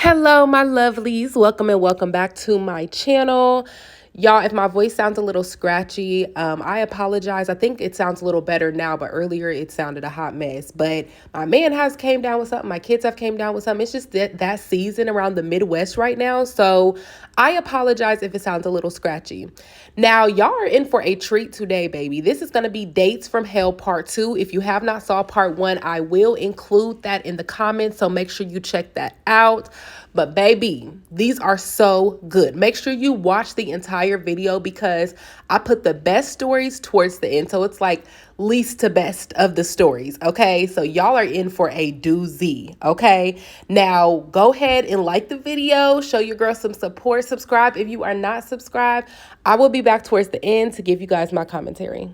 Hello, my lovelies. Welcome and welcome back to my channel. Y'all, if my voice sounds a little scratchy, I apologize. I think it sounds a little better now, but earlier it sounded a hot mess. But my man has came down with something. My kids have came down with something. It's just that season around the Midwest right now. So I apologize if it sounds a little scratchy. Now, y'all are in for a treat today, baby. This is going to be Dates from Hell Part 2. If you have not saw Part 1, I will include that in the comments, so make sure you check that out. But baby, these are so good. Make sure you watch the entire video because I put the best stories towards the end. So it's like least to best of the stories. Okay. So y'all are in for a doozy. Okay. Now go ahead and like the video, show your girl some support, subscribe if you are not subscribed. I will be back towards the end to give you guys my commentary.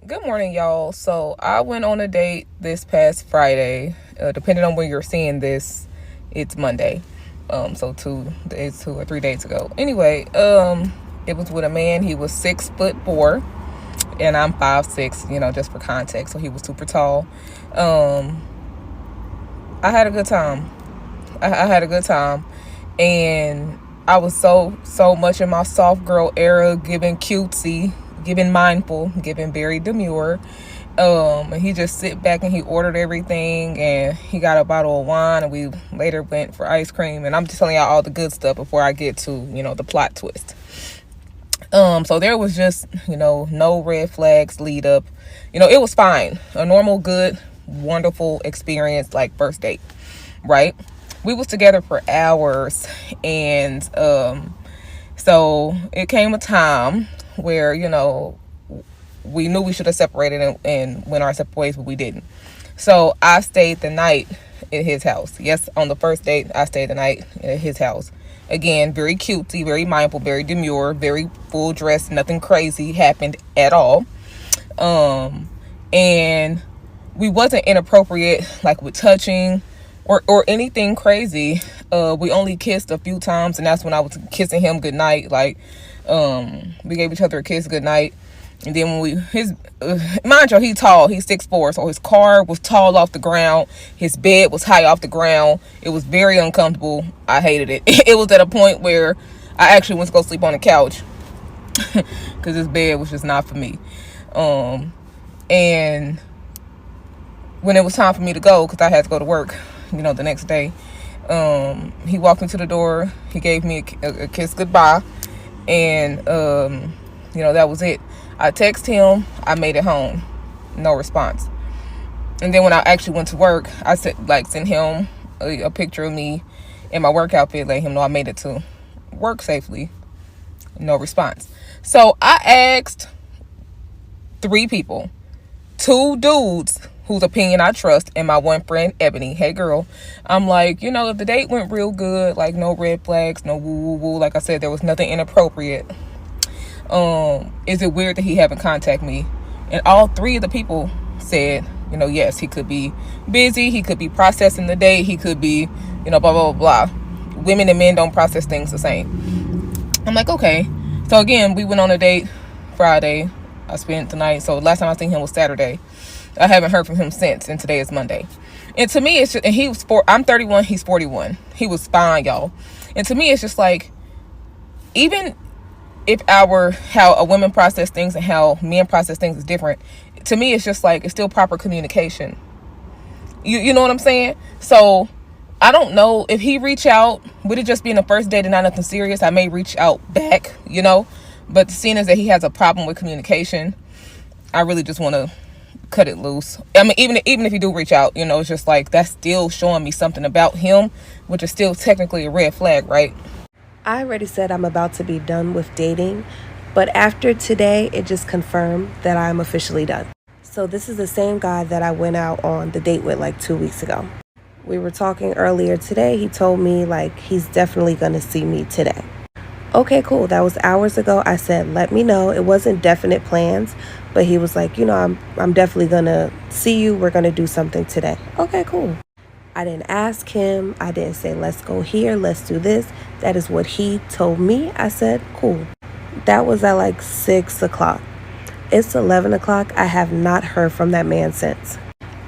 Good morning, y'all. So I went on a date this past Friday. Depending on when you're seeing this, it's Monday. So 2 or 3 days ago. Anyway, it was with a man. He was 6'4", and I'm 5'6", just for context. So he was super tall. I had a good time. I had a good time, and I was so much in my soft girl era, giving cutesy, giving mindful, giving very demure. And he just sit back and he ordered everything, and he got a bottle of wine, and we later went for ice cream. And I'm just telling y'all all the good stuff before I get to, the plot twist. So there was just, no red flags lead up. It was fine. A normal, good, wonderful experience, like first date, right? We was together for hours, and so it came a time where, we knew we should have separated and went our separate ways, but we didn't. So I stayed the night at his house. Yes, on the first date, I stayed the night at his house. Again, very cutesy, very mindful, very demure, very full dress. Nothing crazy happened at all. And we wasn't inappropriate, like with touching or anything crazy. We only kissed a few times, and that's when I was kissing him goodnight. Like, we gave each other a kiss goodnight. And then when mind you, he's tall, he's 6'4", so his car was tall off the ground, his bed was high off the ground. It was very uncomfortable. I hated it. It was at a point where I actually went to go sleep on the couch because his bed was just not for me. And when it was time for me to go, because I had to go to work, the next day, he walked into the door, he gave me a kiss goodbye, and that was it. I texted him, I made it home, no response. And then when I actually went to work, I sent him a picture of me in my work outfit, let him know I made it to work safely, no response. So I asked 3 people, 2 dudes whose opinion I trust, and my one friend, Ebony. Hey girl, I'm like, if the date went real good, like no red flags, no woo woo woo, like I said, there was nothing inappropriate. Is it weird that he haven't contacted me? And all 3 of the people said, yes, he could be busy, he could be processing the date, he could be, blah, blah, blah, blah. Women and men don't process things the same. I'm like, okay. So again, we went on a date Friday. I spent the night. So last time I seen him was Saturday. I haven't heard from him since, and today is Monday. And to me, it's just, and I'm 31, he's 41. He was fine, y'all. And to me, it's just like, even if how a woman process things and how men process things is different, to me, it's just like, it's still proper communication. You know what I'm saying? So I don't know if he reach out, would it just be in the first date and not nothing serious? I may reach out back, but seeing as that he has a problem with communication, I really just want to cut it loose. I mean, even if you do reach out, it's just like, that's still showing me something about him, which is still technically a red flag, right? I already said I'm about to be done with dating, but after today, it just confirmed that I'm officially done. So this is the same guy that I went out on the date with like 2 weeks ago. We were talking earlier today. He told me like he's definitely going to see me today. Okay, cool. That was hours ago. I said, let me know. It wasn't definite plans, but he was like, I'm definitely going to see you. We're going to do something today. Okay, cool. I didn't ask him. I didn't say, let's go here, let's do this. That is what he told me. I said, cool. That was at like 6 o'clock. It's 11 o'clock. I have not heard from that man since.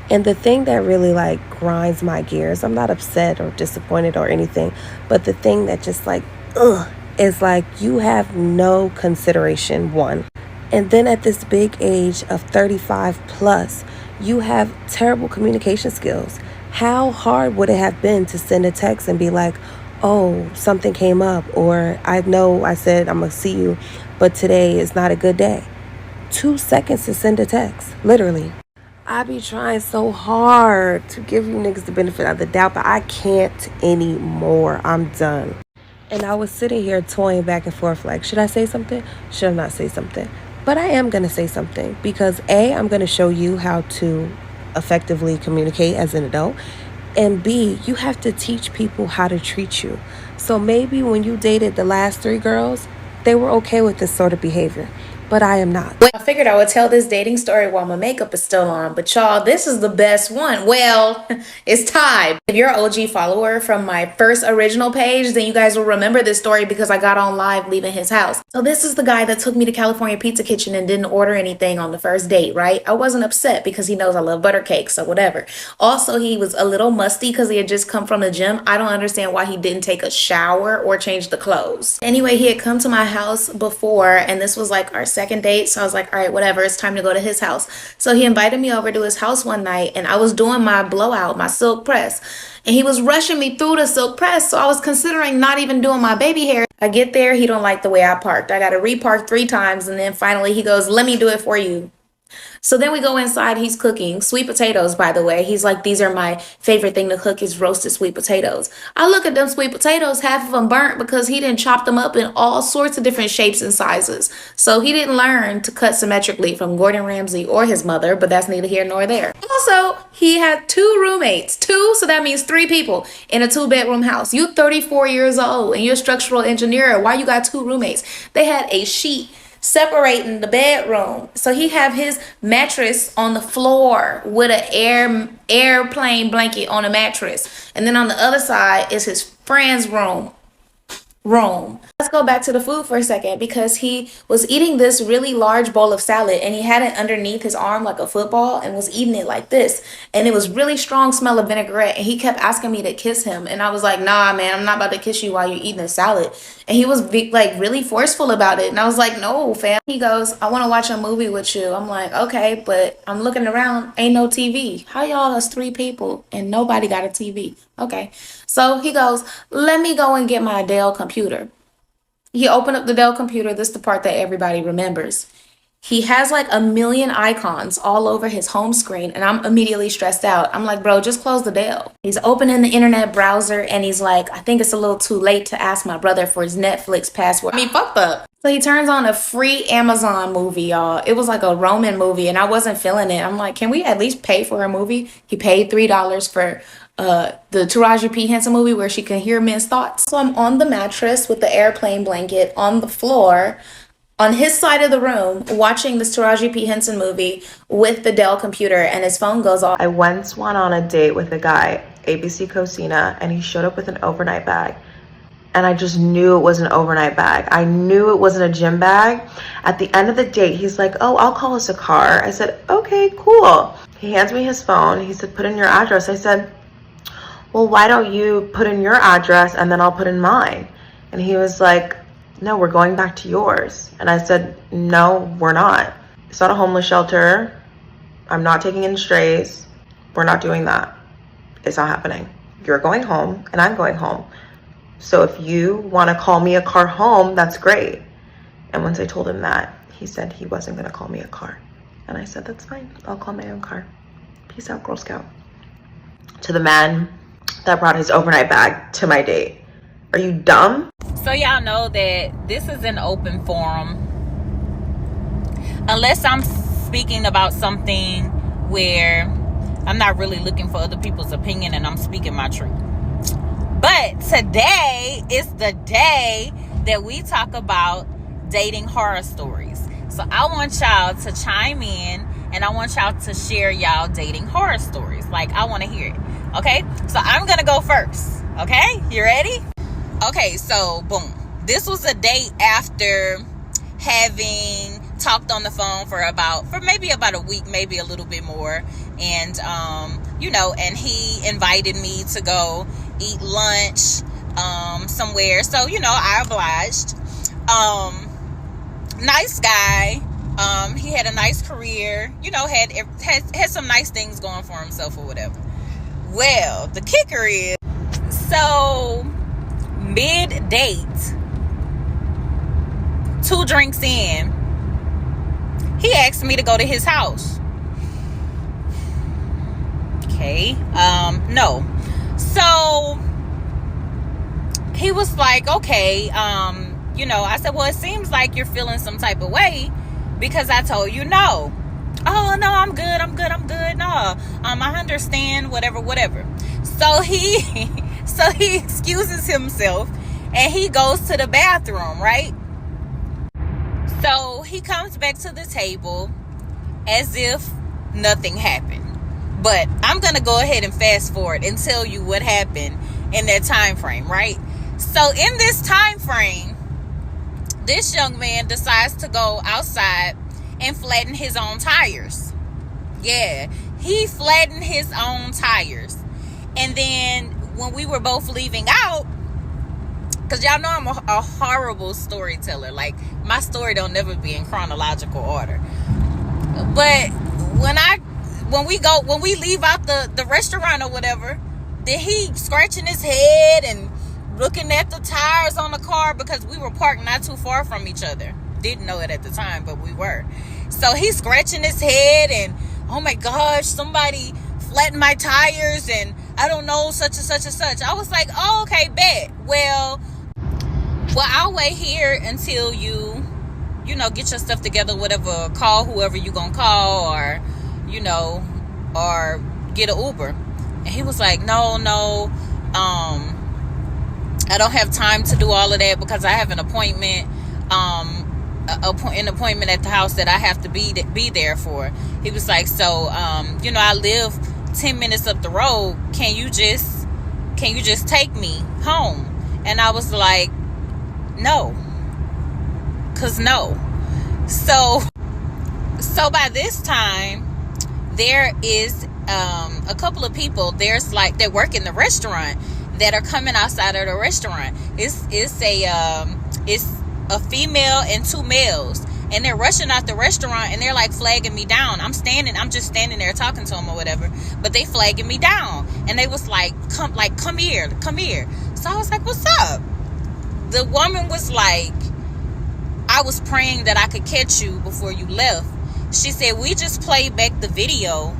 And the thing that really like grinds my gears, I'm not upset or disappointed or anything, but the thing that just like, ugh, is like you have no consideration, one. And then at this big age of 35 plus, you have terrible communication skills. How hard would it have been to send a text and be like, oh, something came up, or I know I said I'm going to see you, but today is not a good day. 2 seconds to send a text, literally. I be trying so hard to give you niggas the benefit of the doubt, but I can't anymore. I'm done. And I was sitting here toying back and forth like, should I say something? Should I not say something? But I am going to say something because A, I'm going to show you how to effectively communicate as an adult. And B, you have to teach people how to treat you. So maybe when you dated the last 3 girls, they were okay with this sort of behavior. But I am not. I figured I would tell this dating story while my makeup is still on, but y'all, this is the best one. Well, it's time. If you're an OG follower from my first original page, then you guys will remember this story because I got on live leaving his house. So this is the guy that took me to California Pizza Kitchen and didn't order anything on the first date, right? I wasn't upset because he knows I love butter cakes, so whatever. Also, he was a little musty because he had just come from the gym. I don't understand why he didn't take a shower or change the clothes. Anyway, he had come to my house before, and this was like our second date, so I was like, all right, whatever, it's time to go to his house. So he invited me over to his house one night, and I was doing my blowout, my silk press, and he was rushing me through the silk press, so I was considering not even doing my baby hair. I get there, he don't like the way I parked. I got to repark 3 times, and then finally he goes, let me do it for you. So then we go inside, he's cooking sweet potatoes, by the way. He's like, these are my favorite thing to cook is roasted sweet potatoes. I look at them sweet potatoes, half of them burnt because he didn't chop them up in all sorts of different shapes and sizes. So he didn't learn to cut symmetrically from Gordon Ramsay or his mother, but that's neither here nor there. Also, he had 2 roommates, 2, so that means 3 people in a 2-bedroom house. You 34 years old and you're a structural engineer. Why you got 2 roommates? They had a sheet separating the bedroom. So he have his mattress on the floor with an airplane blanket on a mattress. And then on the other side is his friend's room. Let's go back to the food for a second because he was eating this really large bowl of salad and he had it underneath his arm like a football and was eating it like this. And it was really strong smell of vinaigrette and he kept asking me to kiss him. And I was like, nah, man, I'm not about to kiss you while you're eating the salad. And he was like really forceful about it. And I was like, no, fam. He goes, I want to watch a movie with you. I'm like, okay, but I'm looking around. Ain't no TV. How y'all is 3 people and nobody got a TV? Okay. So he goes, let me go and get my Dell computer. He opened up the Dell computer. This is the part that everybody remembers. He has like a million icons all over his home screen and I'm immediately stressed out. I'm like, bro, just close the Dell. He's opening the internet browser and he's like, I think it's a little too late to ask my brother for his Netflix password. I mean, fucked up. So he turns on a free Amazon movie, y'all. It was like a Roman movie and I wasn't feeling it. I'm like, can we at least pay for a movie? He paid $3 for the Taraji P. Henson movie where she can hear men's thoughts. So I'm on the mattress with the airplane blanket on the floor on his side of the room watching this Taraji P. Henson movie with the Dell computer and his phone goes off. I once went on a date with a guy, ABC Cosina, and he showed up with an overnight bag. And I just knew it was an overnight bag. I knew it wasn't a gym bag. At the end of the date, he's like, oh, I'll call us a car. I said, okay, cool. He hands me his phone. He said, put in your address. I said, well, why don't you put in your address and then I'll put in mine? And he was like, no, we're going back to yours. And I said, no, we're not. It's not a homeless shelter. I'm not taking in strays. We're not doing that. It's not happening. You're going home and I'm going home. So if you want to call me a car home, that's great. And once I told him that, he said he wasn't going to call me a car. And I said, that's fine. I'll call my own car. Peace out, Girl Scout. To the man that brought his overnight bag to my date. Are you dumb? So y'all know that this is an open forum. Unless I'm speaking about something where I'm not really looking for other people's opinion and I'm speaking my truth. But today is the day that we talk about dating horror stories. So I want y'all to chime in and I want y'all to share y'all dating horror stories. Like, I want to hear it. Okay? So I'm going to go first. Okay? You ready? Okay, so boom. This was a date after having talked on the phone for maybe about a week, maybe a little bit more. And and he invited me to go eat lunch somewhere. So I obliged. Nice guy. He had a nice career, had some nice things going for himself or whatever. Well, the kicker is, so mid-date, 2 drinks in, he asked me to go to his house. Okay. No. So he was like, okay, I said, well, it seems like you're feeling some type of way because I told you no. Oh, no, I'm good. No, I understand, whatever. So he excuses himself and he goes to the bathroom, right? So he comes back to the table as if nothing happened. But I'm going to go ahead and fast forward and tell you what happened in that time frame, right? So in this time frame, this young man decides to go outside and flatten his own tires. Yeah, he flattened his own tires. And then when we were both leaving out, because y'all know I'm a horrible storyteller. Like, my story don't never be in chronological order. But when we leave out the restaurant or whatever, then he scratching his head and looking at the tires on the car because we were parked not too far from each other. Didn't know it at the time, but we were. So he's scratching his head and, oh my gosh, somebody flattened my tires and I don't know, such and such and such. I was like, oh, okay, bet. Well, I'll wait here until you get your stuff together, whatever, call whoever you gonna call or get an Uber. And he was like, no, I don't have time to do all of that because I have an appointment, an appointment at the house that I have to be there for. He was like, so, I live 10 minutes up the road. Can you just take me home? And I was like, no, cause no. So by this time, there is a couple of people that work in the restaurant that are coming outside of the restaurant. It's a female and 2 males, and they're rushing out the restaurant and they're like flagging me down. I'm just standing there talking to them or whatever, but they flagging me down and they was like, come here. So I was like, what's up? The woman was like, I was praying that I could catch you before you left. She said, we just played back the video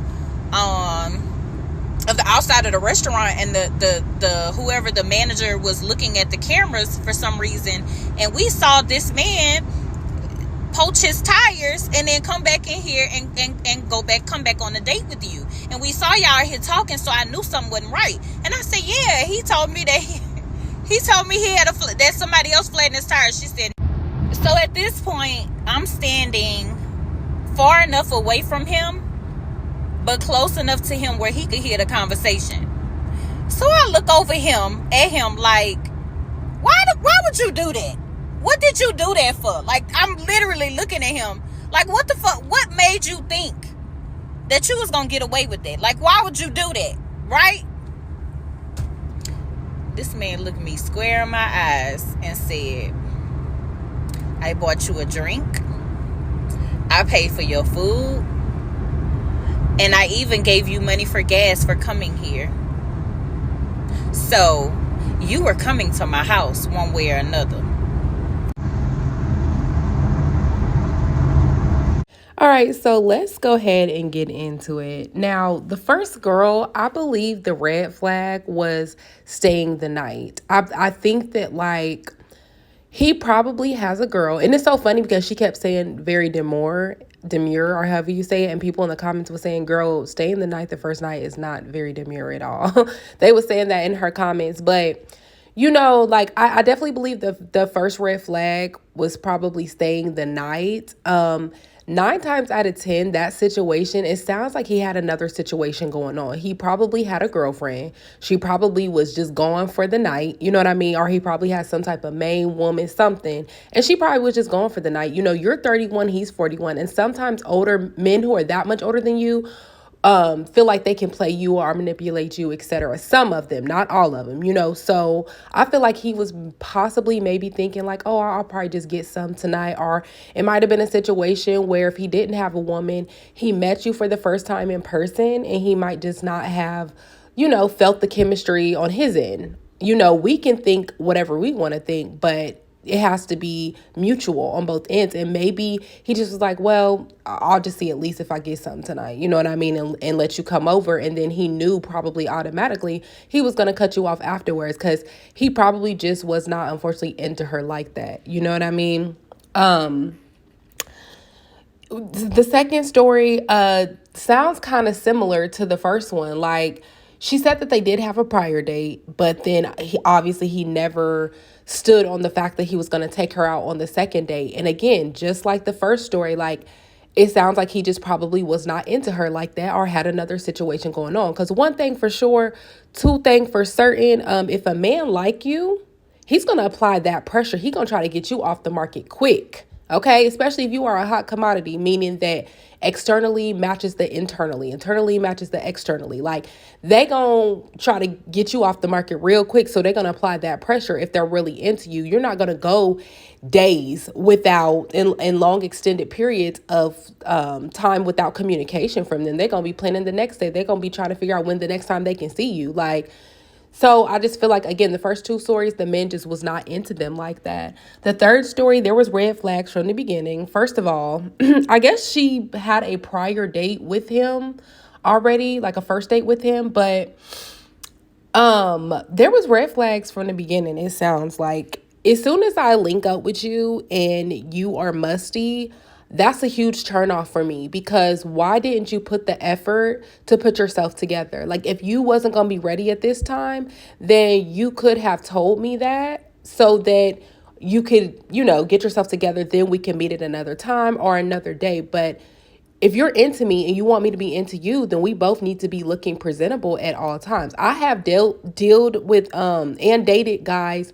of the outside of the restaurant, and the whoever the manager was looking at the cameras for some reason, and we saw this man poach his tires and then come back in here and come back on a date with you, and we saw y'all here talking, so I knew something wasn't right. And I said, yeah, he told me that he told me that somebody else flattened his tires. She said, so at this point I'm standing far enough away from him but close enough to him where he could hear the conversation. So I look over at him like, why would you do that? What did you do that for? Like, I'm literally looking at him like, what the fuck? What made you think that you was gonna get away with that? Like, why would you do that? Right? This man looked me square in my eyes and said, I bought you a drink. I paid for your food. And I even gave you money for gas for coming here. So you were coming to my house one way or another. All right, so let's go ahead and get into it. Now, the first girl, I believe the red flag was staying the night. I think that, like, he probably has a girl. And it's so funny because she kept saying very demure, or however you say it. And people in the comments were saying, girl, staying the night the first night is not very demure at all. They were saying that in her comments. But, like, I definitely believe the first red flag was probably staying the night. 9 times out of 10, that situation, it sounds like he had another situation going on. He probably had a girlfriend. She probably was just going for the night. You know what I mean? Or he probably had some type of main woman, something. And she probably was just going for the night. You're 31, he's 41. And sometimes older men who are that much older than you, feel like they can play you or manipulate you, etc. Some of them, not all of them, So I feel like he was possibly maybe thinking like, oh, I'll probably just get some tonight. Or it might have been a situation where if he didn't have a woman, he met you for the first time in person and he might just not have, felt the chemistry on his end. We can think whatever we want to think, but it has to be mutual on both ends. And maybe he just was like, well, I'll just see at least if I get something tonight. You know what I mean? And let you come over. And then he knew probably automatically he was going to cut you off afterwards because he probably just was not, unfortunately, into her like that. You know what I mean? The second story sounds kind of similar to the first one. Like, she said that they did have a prior date, but then he never stood on the fact that he was going to take her out on the second date. And again, just like the first story, like, it sounds like he just probably was not into her like that or had another situation going on. Because one thing for sure, two things for certain, if a man like you, he's going to apply that pressure. He's going to try to get you off the market quick. Okay, especially if you are a hot commodity, meaning that externally matches the internally matches the externally. Like, they gonna try to get you off the market real quick, so they're gonna apply that pressure. If they're really into you, you're not gonna go days without and long extended periods of time without communication from them. They're gonna be planning the next day. They're gonna be trying to figure out when the next time they can see you. Like, so I just feel like, again, the first two stories, the men just was not into them like that. The third story, there was red flags from the beginning. First of all, I guess she had a prior date with him already, like a first date with him. But there was red flags from the beginning. It sounds like as soon as I link up with you and you are musty, that's a huge turnoff for me, because why didn't you put the effort to put yourself together? Like, if you wasn't going to be ready at this time, then you could have told me that so that you could, get yourself together. Then we can meet at another time or another day. But if you're into me and you want me to be into you, then we both need to be looking presentable at all times. I have dealt with and dated guys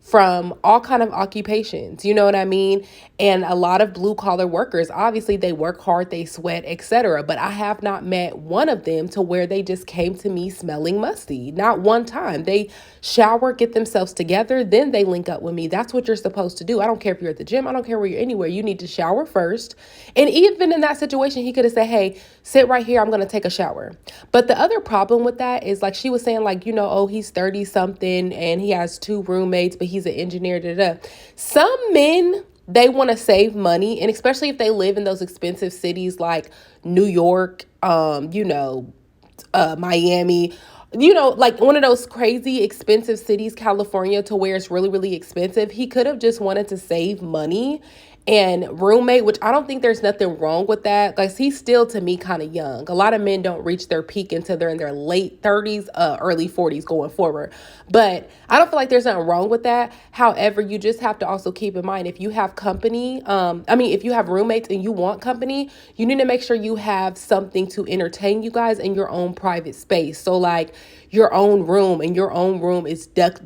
from all kind of occupations, you know what I mean? And a lot of blue collar workers, obviously they work hard, they sweat, etc. But I have not met one of them to where they just came to me smelling musty. Not one time. They shower, get themselves together, then they link up with me. That's what you're supposed to do. I don't care if you're at the gym. I don't care where you're anywhere. You need to shower first. And even in that situation, he could have said, hey, sit right here. I'm going to take a shower. But the other problem with that is, like she was saying, like, oh, he's 30 something and he has two roommates, but he's an engineer. Some men, they want to save money, and especially if they live in those expensive cities like New York, Miami, like one of those crazy expensive cities, California, to where it's really, really expensive. He could have just wanted to save money and roommate, which I don't think there's nothing wrong with that. Like, he's still, to me, kind of young. A lot of men don't reach their peak until they're in their late 30s, early 40s going forward. But I don't feel like there's nothing wrong with that. However, you just have to also keep in mind, if you have company, if you have roommates and you want company, you need to make sure you have something to entertain you guys in your own private space. So like your own room, and your own room is decked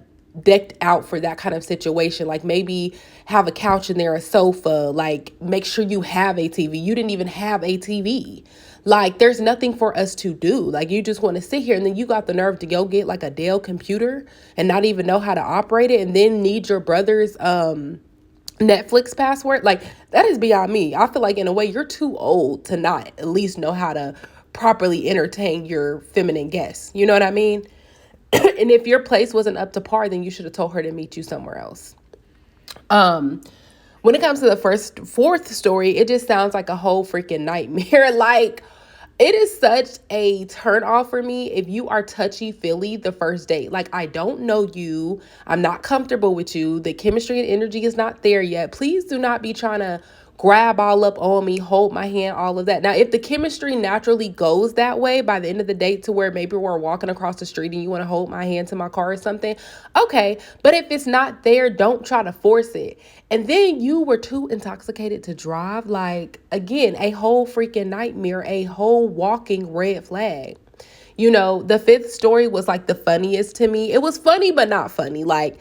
out for that kind of situation. Like, maybe have a couch in there, a sofa, like make sure you have a TV. You didn't even have a TV. Like, there's nothing for us to do. Like, you just want to sit here, and then you got the nerve to go get like a Dell computer and not even know how to operate it, and then need your brother's Netflix password. Like, that is beyond me. I feel like in a way you're too old to not at least know how to properly entertain your feminine guests. You know what I mean? And if your place wasn't up to par, then you should have told her to meet you somewhere else. When it comes to the fourth story, it just sounds like a whole freaking nightmare. Like, it is such a turn off for me if you are touchy-feely the first date. Like, I don't know you. I'm not comfortable with you. The chemistry and energy is not there yet. Please do not be trying to grab all up on me, hold my hand, all of that. Now, if the chemistry naturally goes that way by the end of the date, to where maybe we're walking across the street and you want to hold my hand to my car or something, okay. But if it's not there, don't try to force it. And then you were too intoxicated to drive. Like, again, a whole freaking nightmare, a whole walking red flag. The fifth story was like the funniest to me. It was funny, but not funny. Like,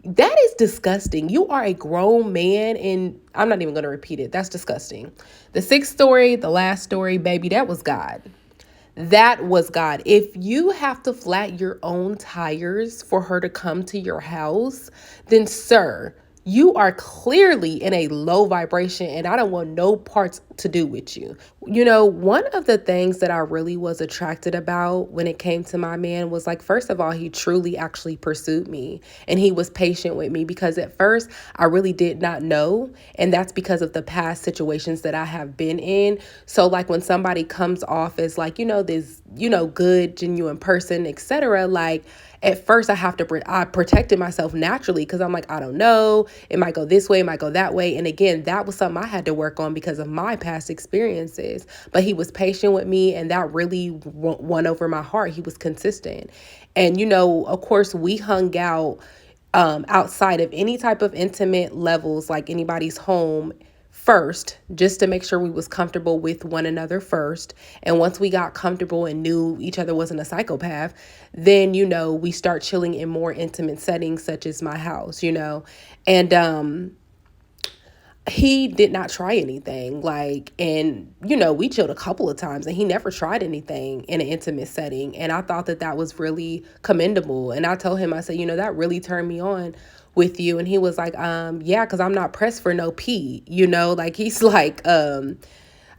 that is disgusting. You are a grown man, and I'm not even going to repeat it. That's disgusting. The sixth story, the last story, baby, that was God. That was God. If you have to flat your own tires for her to come to your house, then, sir, you are clearly in a low vibration and I don't want no parts to do with you. You know, one of the things that I really was attracted about when it came to my man was like, first of all, he truly actually pursued me and he was patient with me because at first I really did not know. And that's because of the past situations that I have been in. So like when somebody comes off as like, this, good, genuine person, etc., like, at first I protected myself naturally because I'm like, I don't know. It might go this way, it might go that way. And again, that was something I had to work on because of my past experiences. But he was patient with me and that really won over my heart. He was consistent. And, of course, we hung out outside of any type of intimate levels, like anybody's home first, just to make sure we was comfortable with one another first. And once we got comfortable and knew each other wasn't a psychopath, then, we start chilling in more intimate settings, such as my house, and he did not try anything, and we chilled a couple of times and he never tried anything in an intimate setting. And I thought that was really commendable. And I told him, I said, that really turned me on with you. And he was like, yeah, because I'm not pressed for no pee, like he's like, I'm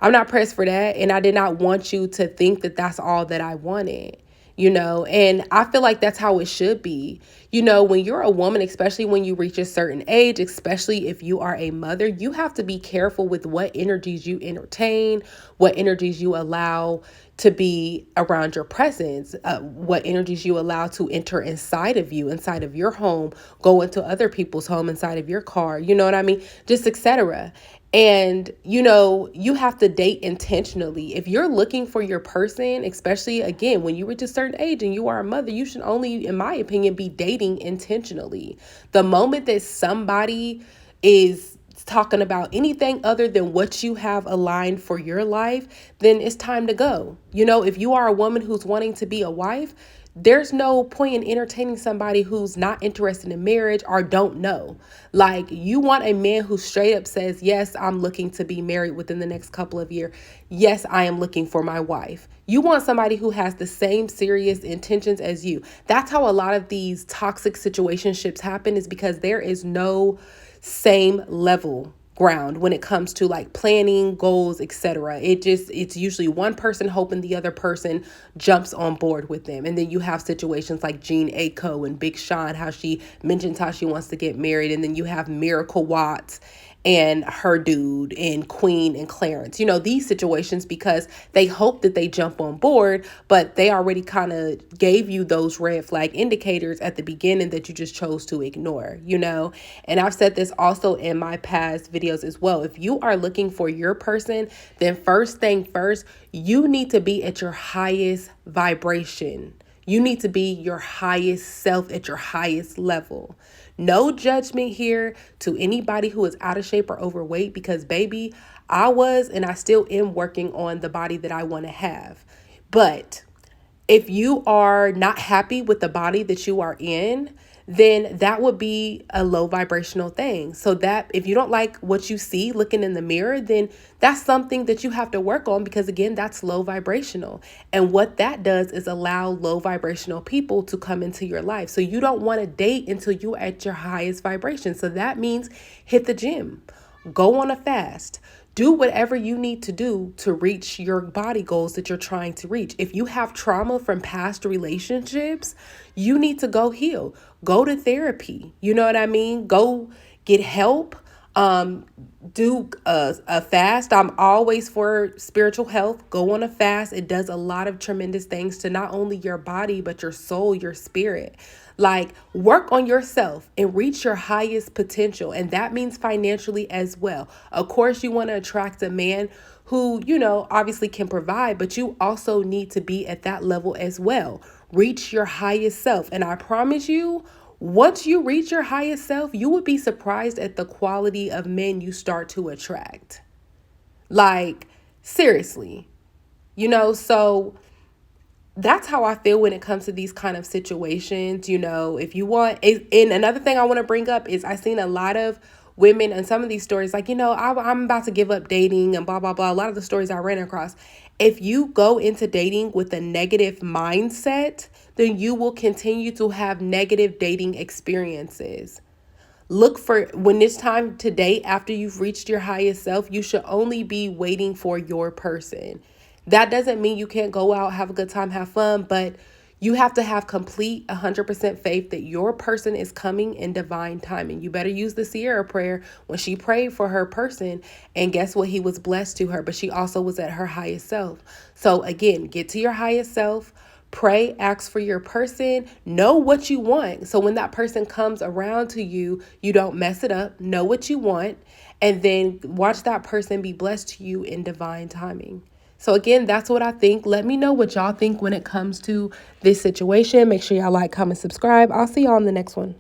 not pressed for that. And I did not want you to think that that's all that I wanted. And I feel like that's how it should be. When you're a woman, especially when you reach a certain age, especially if you are a mother, you have to be careful with what energies you entertain, what energies you allow to be around your presence, what energies you allow to enter inside of you, inside of your home, go into other people's home, inside of your car, you know what I mean? Just etc. And, you have to date intentionally. If you're looking for your person, especially, again, when you reach a certain age and you are a mother, you should only, in my opinion, be dating intentionally. The moment that somebody is talking about anything other than what you have aligned for your life, then it's time to go. If you are a woman who's wanting to be a wife, there's no point in entertaining somebody who's not interested in marriage or don't know. Like, you want a man who straight up says, yes, I'm looking to be married within the next couple of years. Yes, I am looking for my wife. You want somebody who has the same serious intentions as you. That's how a lot of these toxic situationships happen, is because there is no same level ground when it comes to like planning, goals, etc. It's usually one person hoping the other person jumps on board with them. And then you have situations like Jean Aiko and Big Sean, how she mentions how she wants to get married. And then you have Miracle Watts and her dude and Queen and Clarence, these situations, because they hope that they jump on board, but they already kind of gave you those red flag indicators at the beginning that you just chose to ignore, And I've said this also in my past videos as well. If you are looking for your person, then first thing first, you need to be at your highest vibration. You need to be your highest self at your highest level. No judgment here to anybody who is out of shape or overweight, because baby, I was and I still am working on the body that I want to have. But if you are not happy with the body that you are in, then that would be a low vibrational thing. So that if you don't like what you see looking in the mirror, then that's something that you have to work on, because again, that's low vibrational. And what that does is allow low vibrational people to come into your life. So you don't want to date until you're at your highest vibration. So that means hit the gym, go on a fast, do whatever you need to do to reach your body goals that you're trying to reach. If you have trauma from past relationships, you need to go heal. Go to therapy. You know what I mean? Go get help. Do a fast. I'm always for spiritual health. Go on a fast. It does a lot of tremendous things to not only your body, but your soul, your spirit. Like, work on yourself and reach your highest potential. And that means financially as well. Of course, you want to attract a man who, obviously can provide, but you also need to be at that level as well. Reach your highest self. And I promise you, once you reach your highest self, you would be surprised at the quality of men you start to attract. Like, seriously, so that's how I feel when it comes to these kind of situations. If you want, and another thing I want to bring up is I've seen a lot of women and some of these stories, like, I'm about to give up dating and blah, blah, blah. A lot of the stories I ran across, if you go into dating with a negative mindset, then you will continue to have negative dating experiences. Look for when it's time to date after you've reached your highest self, you should only be waiting for your person. That doesn't mean you can't go out, have a good time, have fun, but you have to have complete 100% faith that your person is coming in divine timing. You better use the Sierra prayer when she prayed for her person, and guess what? He was blessed to her, but she also was at her highest self. So again, get to your highest self. Pray, ask for your person, know what you want. So when that person comes around to you, you don't mess it up, know what you want, and then watch that person be blessed to you in divine timing. So again, that's what I think. Let me know what y'all think when it comes to this situation. Make sure y'all like, comment, subscribe. I'll see y'all in the next one.